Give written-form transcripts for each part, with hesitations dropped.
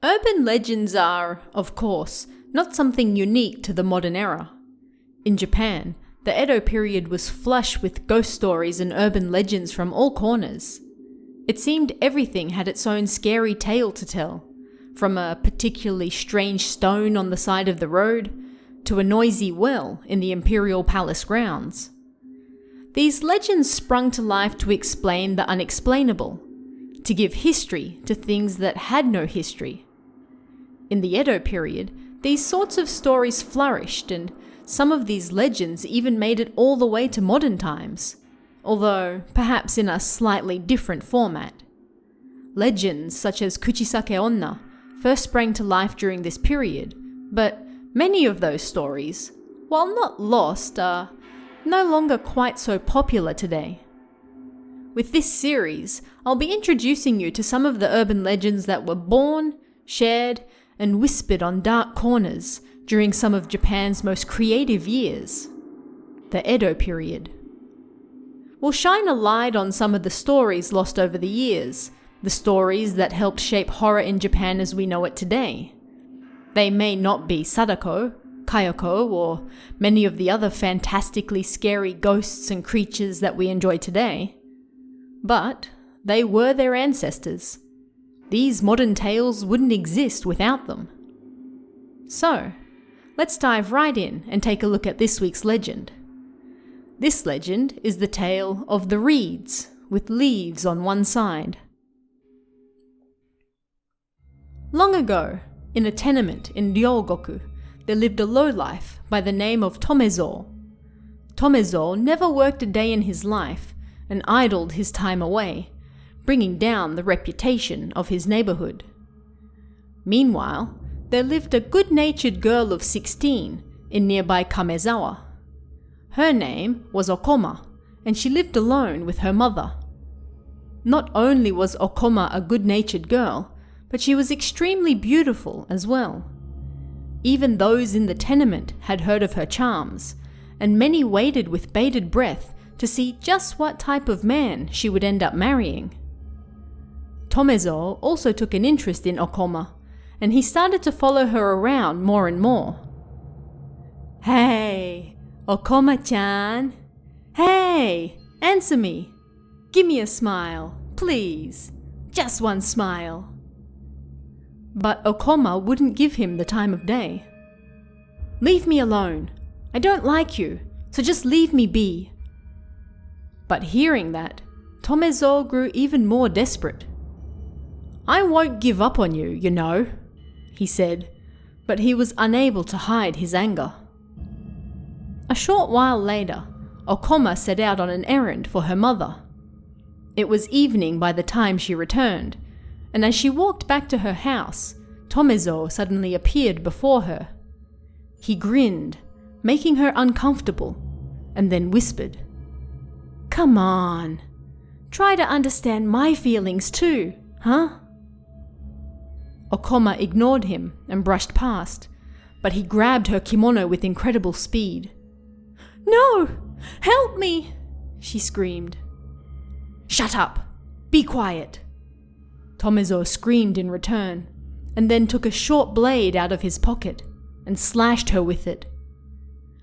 Urban legends are, of course, not something unique to the modern era. In Japan, the Edo period was flush with ghost stories and urban legends from all corners. It seemed everything had its own scary tale to tell, from a particularly strange stone on the side of the road to a noisy well in the imperial palace grounds. These legends sprung to life to explain the unexplainable, to give history to things that had no history. In the Edo period, these sorts of stories flourished, and some of these legends even made it all the way to modern times, although perhaps in a slightly different format. Legends such as Kuchisake Onna first sprang to life during this period, but many of those stories, while not lost, are no longer quite so popular today. With this series, I'll be introducing you to some of the urban legends that were born, shared, and whispered on dark corners during some of Japan's most creative years, the Edo period. We'll shine a light on some of the stories lost over the years, the stories that helped shape horror in Japan as we know it today. They may not be Sadako, Kayako, or many of the other fantastically scary ghosts and creatures that we enjoy today, but they were their ancestors. These modern tales wouldn't exist without them. So, let's dive right in and take a look at this week's legend. This legend is the tale of the reeds with leaves on one side. Long ago, in a tenement in Ryogoku, there lived a lowlife by the name of Tomezo. Tomezo never worked a day in his life and idled his time away, bringing down the reputation of his neighborhood. Meanwhile, there lived a good-natured girl of 16 in nearby Kamezawa. Her name was Okoma, and she lived alone with her mother. Not only was Okoma a good-natured girl, but she was extremely beautiful as well. Even those in the tenement had heard of her charms, and many waited with bated breath to see just what type of man she would end up marrying. Tomezo also took an interest in Okoma, and he started to follow her around more and more. "Hey, Okoma-chan! Hey, answer me! Give me a smile, please! Just one smile!" But Okoma wouldn't give him the time of day. "Leave me alone! I don't like you, so just leave me be!" But hearing that, Tomezo grew even more desperate. "I won't give up on you, you know," he said, but he was unable to hide his anger. A short while later, Okoma set out on an errand for her mother. It was evening by the time she returned, and as she walked back to her house, Tomezo suddenly appeared before her. He grinned, making her uncomfortable, and then whispered, "Come on, try to understand my feelings too, huh?" Okoma ignored him and brushed past, but he grabbed her kimono with incredible speed. "No! Help me!" she screamed. "Shut up! Be quiet!" Tomezo screamed in return, and then took a short blade out of his pocket and slashed her with it.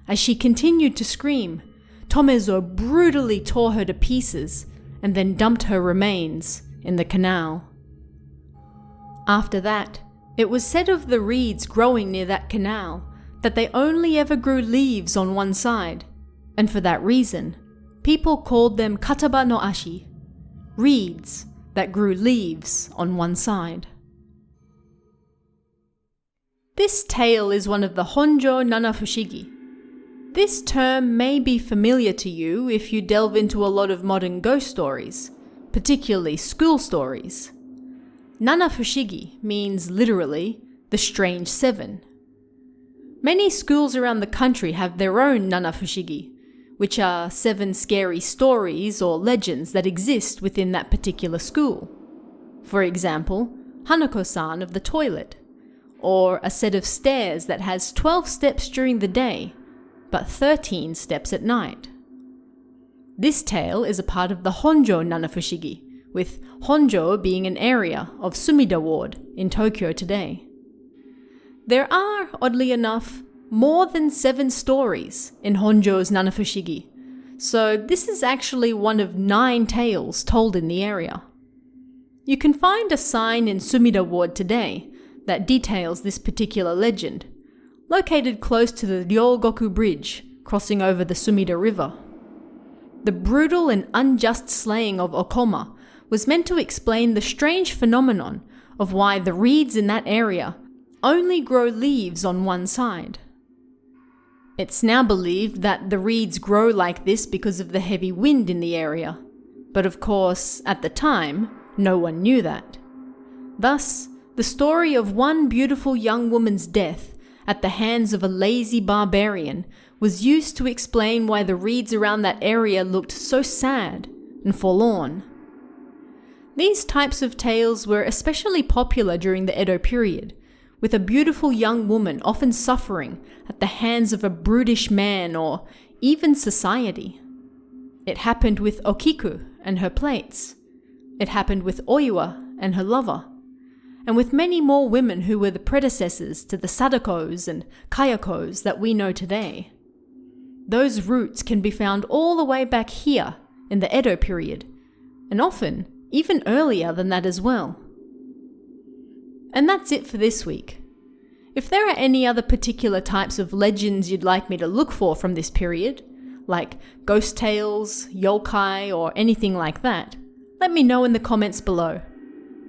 As she continued to scream, Tomezo brutally tore her to pieces and then dumped her remains in the canal. After that, it was said of the reeds growing near that canal that they only ever grew leaves on one side, and for that reason, people called them kataba no ashi, reeds that grew leaves on one side. This tale is one of the Honjo Nanafushigi. This term may be familiar to you if you delve into a lot of modern ghost stories, particularly school stories. Nanafushigi means literally the strange seven. Many schools around the country have their own Nanafushigi, which are 7 scary stories or legends that exist within that particular school. For example, Hanako-san of the toilet, or a set of stairs that has 12 steps during the day, but 13 steps at night. This tale is a part of the Honjo Nanafushigi, with Honjo being an area of Sumida Ward in Tokyo today. There are, oddly enough, more than 7 stories in Honjo's Nanafushigi, so this is actually one of 9 tales told in the area. You can find a sign in Sumida Ward today that details this particular legend, located close to the Ryogoku Bridge crossing over the Sumida River. The brutal and unjust slaying of Okoma was meant to explain the strange phenomenon of why the reeds in that area only grow leaves on one side. It's now believed that the reeds grow like this because of the heavy wind in the area, but of course, at the time, no one knew that. Thus, the story of one beautiful young woman's death at the hands of a lazy barbarian was used to explain why the reeds around that area looked so sad and forlorn. These types of tales were especially popular during the Edo period, with a beautiful young woman often suffering at the hands of a brutish man or even society. It happened with Okiku and her plates. It happened with Oiwa and her lover, and with many more women who were the predecessors to the Sadakos and Kayakos that we know today. Those roots can be found all the way back here in the Edo period, and often even earlier than that as well. And that's it for this week. If there are any other particular types of legends you'd like me to look for from this period, like ghost tales, yokai, or anything like that, let me know in the comments below.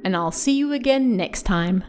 And I'll see you again next time.